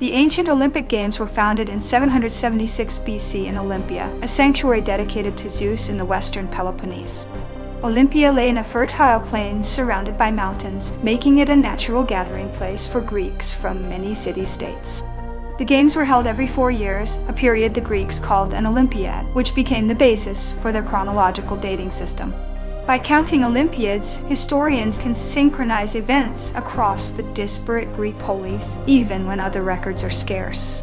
The ancient Olympic Games were founded in 776 BC in Olympia, a sanctuary dedicated to Zeus in the western Peloponnese. Olympia lay in a fertile plain surrounded by mountains, making it a natural gathering place for Greeks from many city-states. The Games were held every 4 years, a period the Greeks called an Olympiad, which became the basis for their chronological dating system. By counting Olympiads, historians can synchronize events across the disparate Greek polis, even when other records are scarce.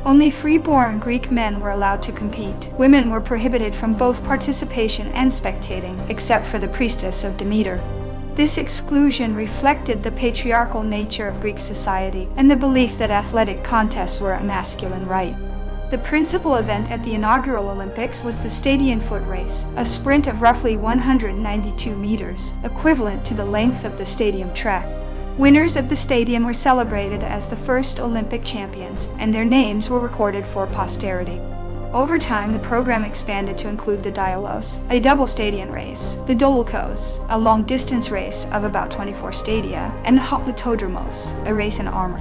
Only free-born Greek men were allowed to compete. Women were prohibited from both participation and spectating, except for the priestess of Demeter. This exclusion reflected the patriarchal nature of Greek society and the belief that athletic contests were a masculine right. The principal event at the inaugural Olympics was the Stadion foot race, a sprint of roughly 192 meters, equivalent to the length of the stadium track. Winners of the stadium were celebrated as the first Olympic champions, and their names were recorded for posterity. Over time, the program expanded to include the Dialos, a double stadion race, the Dolichos, a long-distance race of about 24 stadia, and the Hoplitodromos, a race in armor.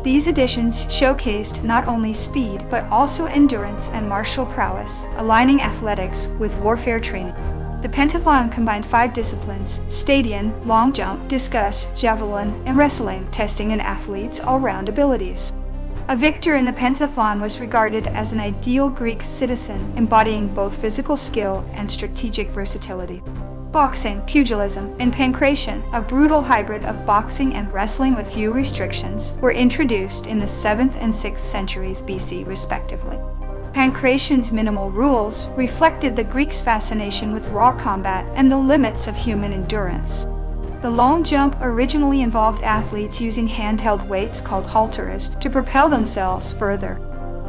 These additions showcased not only speed, but also endurance and martial prowess, aligning athletics with warfare training. The pentathlon combined 5 disciplines: stadion, long jump, discus, javelin, and wrestling, testing an athlete's all-round abilities. A victor in the pentathlon was regarded as an ideal Greek citizen, embodying both physical skill and strategic versatility. Boxing, pugilism, and pankration, a brutal hybrid of boxing and wrestling with few restrictions, were introduced in the 7th and 6th centuries BC, respectively. Pankration's minimal rules reflected the Greeks' fascination with raw combat and the limits of human endurance. The long jump originally involved athletes using handheld weights called halteres to propel themselves further.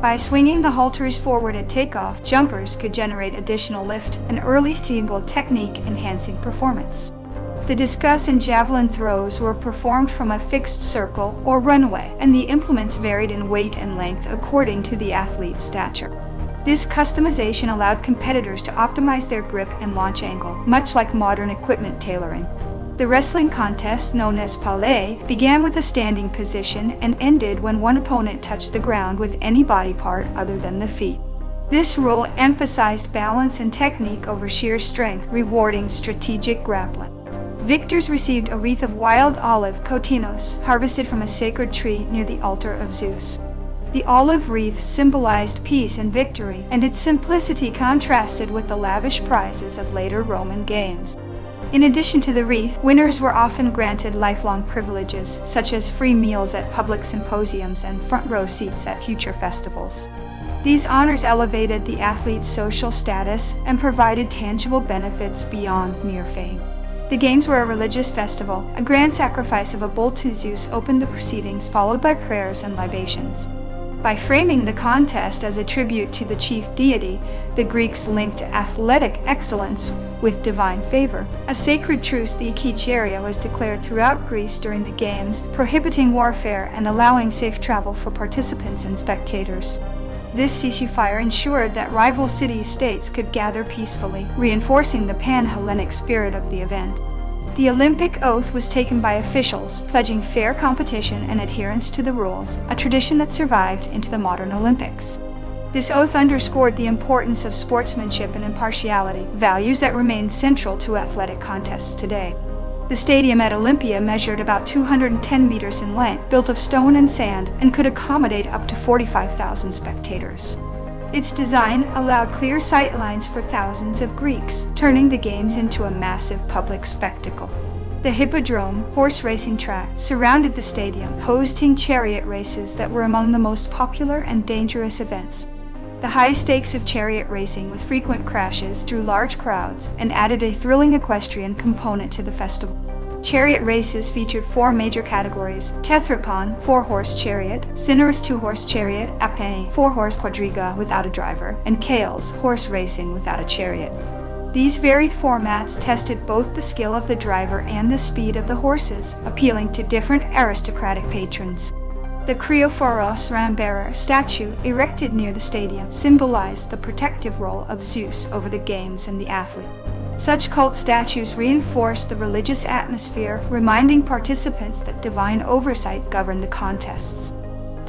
By swinging the halteres forward at takeoff, jumpers could generate additional lift, an early single technique enhancing performance. The discus and javelin throws were performed from a fixed circle or runway, and the implements varied in weight and length according to the athlete's stature. This customization allowed competitors to optimize their grip and launch angle, much like modern equipment tailoring. The wrestling contest, known as palais, began with a standing position and ended when one opponent touched the ground with any body part other than the feet. This rule emphasized balance and technique over sheer strength, rewarding strategic grappling. Victors received a wreath of wild olive cotinos, harvested from a sacred tree near the altar of Zeus. The olive wreath symbolized peace and victory, and its simplicity contrasted with the lavish prizes of later Roman games. In addition to the wreath, winners were often granted lifelong privileges, such as free meals at public symposiums and front-row seats at future festivals. These honors elevated the athlete's social status and provided tangible benefits beyond mere fame. The Games were a religious festival. A grand sacrifice of a bull to Zeus opened the proceedings, followed by prayers and libations. By framing the contest as a tribute to the chief deity, the Greeks linked athletic excellence with divine favor. A sacred truce, the Ikecheria, was declared throughout Greece during the Games, prohibiting warfare and allowing safe travel for participants and spectators. This ceasefire ensured that rival city-states could gather peacefully, reinforcing the pan-Hellenic spirit of the event. The Olympic oath was taken by officials, pledging fair competition and adherence to the rules, a tradition that survived into the modern Olympics. This oath underscored the importance of sportsmanship and impartiality, values that remain central to athletic contests today. The stadium at Olympia measured about 210 meters in length, built of stone and sand, and could accommodate up to 45,000 spectators. Its design allowed clear sight lines for thousands of Greeks, turning the Games into a massive public spectacle. The Hippodrome, horse racing track, surrounded the stadium, hosting chariot races that were among the most popular and dangerous events. The high stakes of chariot racing with frequent crashes drew large crowds and added a thrilling equestrian component to the festival. Chariot races featured 4 major categories: Tethrapon, 4-horse chariot; Cineris, 2-horse chariot; Apane, 4-horse quadriga without a driver; and Chaos, horse racing without a chariot. These varied formats tested both the skill of the driver and the speed of the horses, appealing to different aristocratic patrons. The Kriophoros ram-bearer statue, erected near the stadium, symbolized the protective role of Zeus over the Games and the athlete. Such cult statues reinforced the religious atmosphere, reminding participants that divine oversight governed the contests.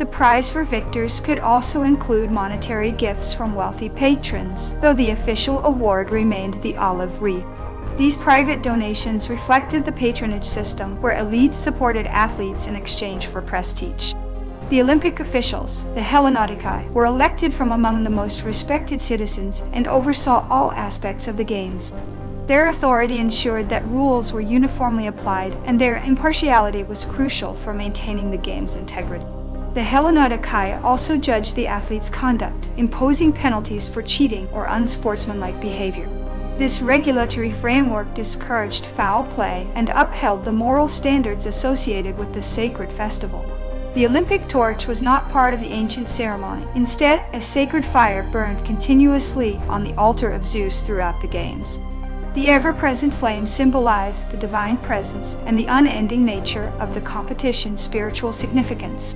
The prize for victors could also include monetary gifts from wealthy patrons, though the official award remained the olive wreath. These private donations reflected the patronage system where elites supported athletes in exchange for prestige. The Olympic officials, the Hellenodikai, were elected from among the most respected citizens and oversaw all aspects of the games. Their authority ensured that rules were uniformly applied, and their impartiality was crucial for maintaining the game's integrity. The Hellenodikai also judged the athletes' conduct, imposing penalties for cheating or unsportsmanlike behavior. This regulatory framework discouraged foul play and upheld the moral standards associated with the sacred festival. The Olympic torch was not part of the ancient ceremony. Instead, a sacred fire burned continuously on the altar of Zeus throughout the games. The ever-present flame symbolized the divine presence and the unending nature of the competition's spiritual significance.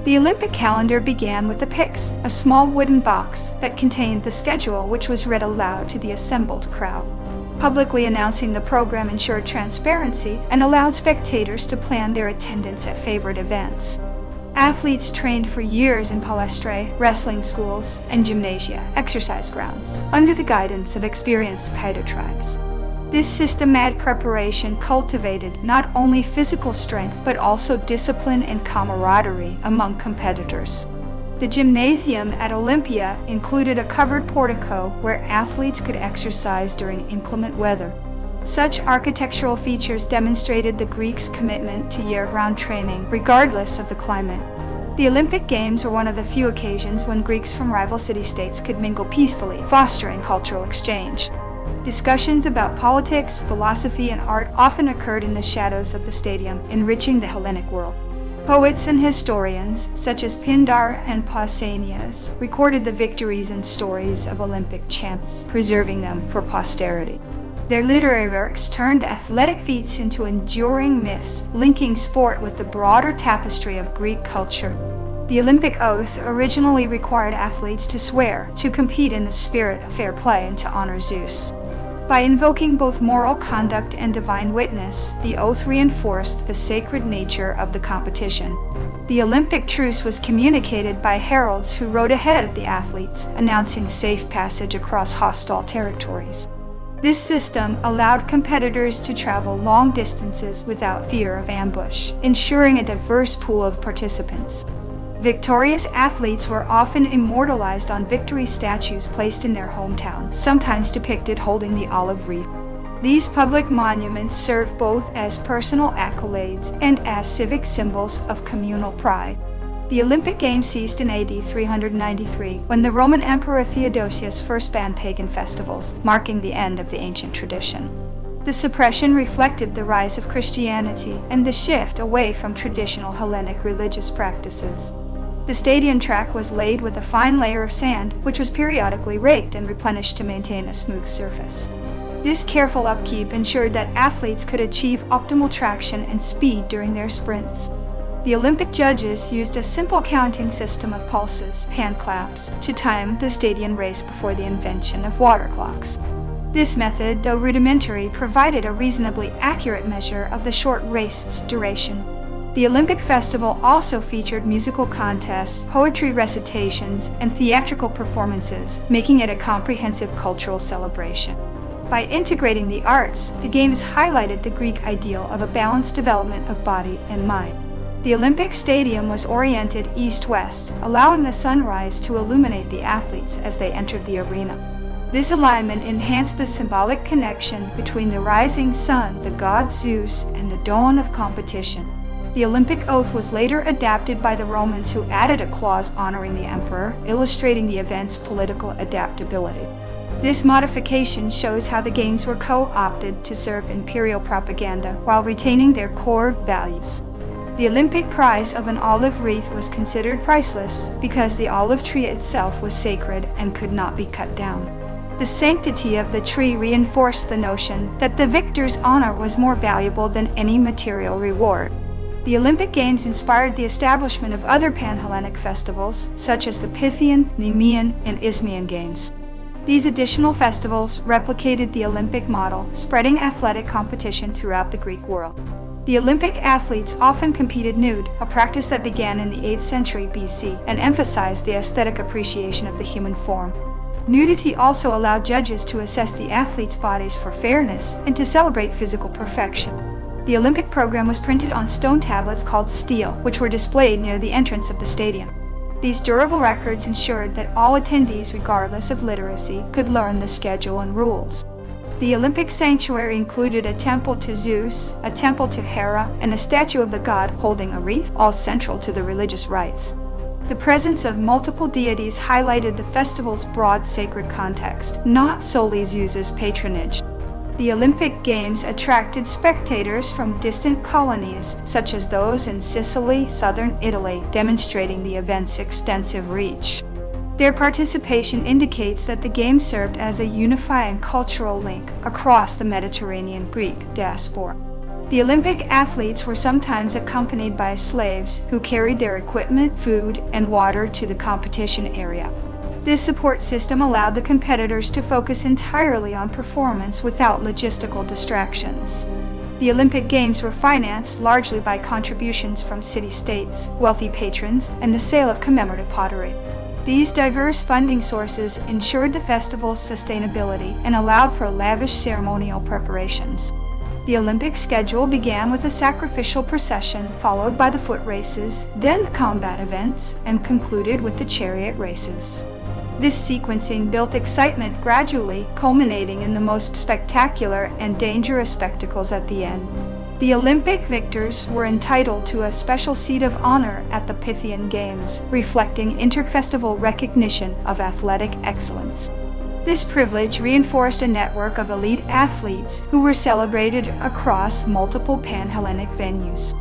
The Olympic calendar began with the pyx, a small wooden box that contained the schedule which was read aloud to the assembled crowd. Publicly announcing the program ensured transparency and allowed spectators to plan their attendance at favorite events. Athletes trained for years in palaestrae, wrestling schools, and gymnasia, exercise grounds, under the guidance of experienced paedotribes. This systematic preparation cultivated not only physical strength but also discipline and camaraderie among competitors. The gymnasium at Olympia included a covered portico where athletes could exercise during inclement weather. Such architectural features demonstrated the Greeks' commitment to year-round training, regardless of the climate. The Olympic Games were one of the few occasions when Greeks from rival city-states could mingle peacefully, fostering cultural exchange. Discussions about politics, philosophy, and art often occurred in the shadows of the stadium, enriching the Hellenic world. Poets and historians, such as Pindar and Pausanias, recorded the victories and stories of Olympic champs, preserving them for posterity. Their literary works turned athletic feats into enduring myths, linking sport with the broader tapestry of Greek culture. The Olympic oath originally required athletes to swear to compete in the spirit of fair play and to honor Zeus. By invoking both moral conduct and divine witness, the oath reinforced the sacred nature of the competition. The Olympic truce was communicated by heralds who rode ahead of the athletes, announcing safe passage across hostile territories. This system allowed competitors to travel long distances without fear of ambush, ensuring a diverse pool of participants. Victorious athletes were often immortalized on victory statues placed in their hometown, sometimes depicted holding the olive wreath. These public monuments serve both as personal accolades and as civic symbols of communal pride. The Olympic Games ceased in AD 393, when the Roman Emperor Theodosius first banned pagan festivals, marking the end of the ancient tradition. The suppression reflected the rise of Christianity and the shift away from traditional Hellenic religious practices. The stadium track was laid with a fine layer of sand, which was periodically raked and replenished to maintain a smooth surface. This careful upkeep ensured that athletes could achieve optimal traction and speed during their sprints. The Olympic judges used a simple counting system of pulses, hand claps, to time the stadium race before the invention of water clocks. This method, though rudimentary, provided a reasonably accurate measure of the short race's duration. The Olympic festival also featured musical contests, poetry recitations, and theatrical performances, making it a comprehensive cultural celebration. By integrating the arts, the Games highlighted the Greek ideal of a balanced development of body and mind. The Olympic Stadium was oriented east-west, allowing the sunrise to illuminate the athletes as they entered the arena. This alignment enhanced the symbolic connection between the rising sun, the god Zeus, and the dawn of competition. The Olympic oath was later adapted by the Romans, who added a clause honoring the emperor, illustrating the event's political adaptability. This modification shows how the Games were co-opted to serve imperial propaganda while retaining their core values. The Olympic prize of an olive wreath was considered priceless because the olive tree itself was sacred and could not be cut down. The sanctity of the tree reinforced the notion that the victor's honor was more valuable than any material reward. The Olympic Games inspired the establishment of other Pan-Hellenic festivals, such as the Pythian, Nemean, and Isthmian Games. These additional festivals replicated the Olympic model, spreading athletic competition throughout the Greek world. The Olympic athletes often competed nude, a practice that began in the 8th century BC and emphasized the aesthetic appreciation of the human form. Nudity also allowed judges to assess the athletes' bodies for fairness and to celebrate physical perfection. The Olympic program was printed on stone tablets called stele, which were displayed near the entrance of the stadium. These durable records ensured that all attendees, regardless of literacy, could learn the schedule and rules. The Olympic sanctuary included a temple to Zeus, a temple to Hera, and a statue of the god holding a wreath, all central to the religious rites. The presence of multiple deities highlighted the festival's broad sacred context, not solely Zeus's patronage. The Olympic Games attracted spectators from distant colonies, such as those in Sicily, southern Italy, demonstrating the event's extensive reach. Their participation indicates that the Games served as a unifying cultural link across the Mediterranean Greek diaspora. The Olympic athletes were sometimes accompanied by slaves who carried their equipment, food, and water to the competition area. This support system allowed the competitors to focus entirely on performance without logistical distractions. The Olympic Games were financed largely by contributions from city-states, wealthy patrons, and the sale of commemorative pottery. These diverse funding sources ensured the festival's sustainability and allowed for lavish ceremonial preparations. The Olympic schedule began with a sacrificial procession, followed by the foot races, then the combat events, and concluded with the chariot races. This sequencing built excitement gradually, culminating in the most spectacular and dangerous spectacles at the end. The Olympic victors were entitled to a special seat of honor at the Pythian Games, reflecting interfestival recognition of athletic excellence. This privilege reinforced a network of elite athletes who were celebrated across multiple Pan-Hellenic venues.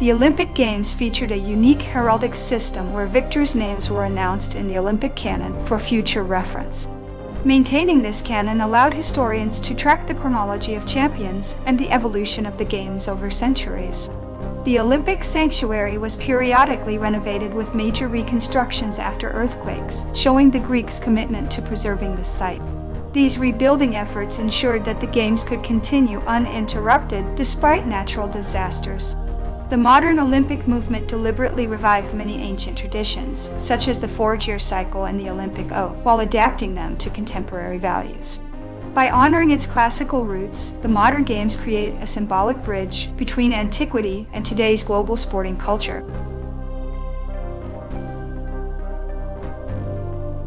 The Olympic Games featured a unique heraldic system where victors' names were announced in the Olympic canon for future reference. Maintaining this canon allowed historians to track the chronology of champions and the evolution of the Games over centuries. The Olympic sanctuary was periodically renovated with major reconstructions after earthquakes, showing the Greeks' commitment to preserving the site. These rebuilding efforts ensured that the Games could continue uninterrupted despite natural disasters. The modern Olympic movement deliberately revived many ancient traditions, such as the 4-year cycle and the Olympic oath, while adapting them to contemporary values. By honoring its classical roots, the modern Games create a symbolic bridge between antiquity and today's global sporting culture.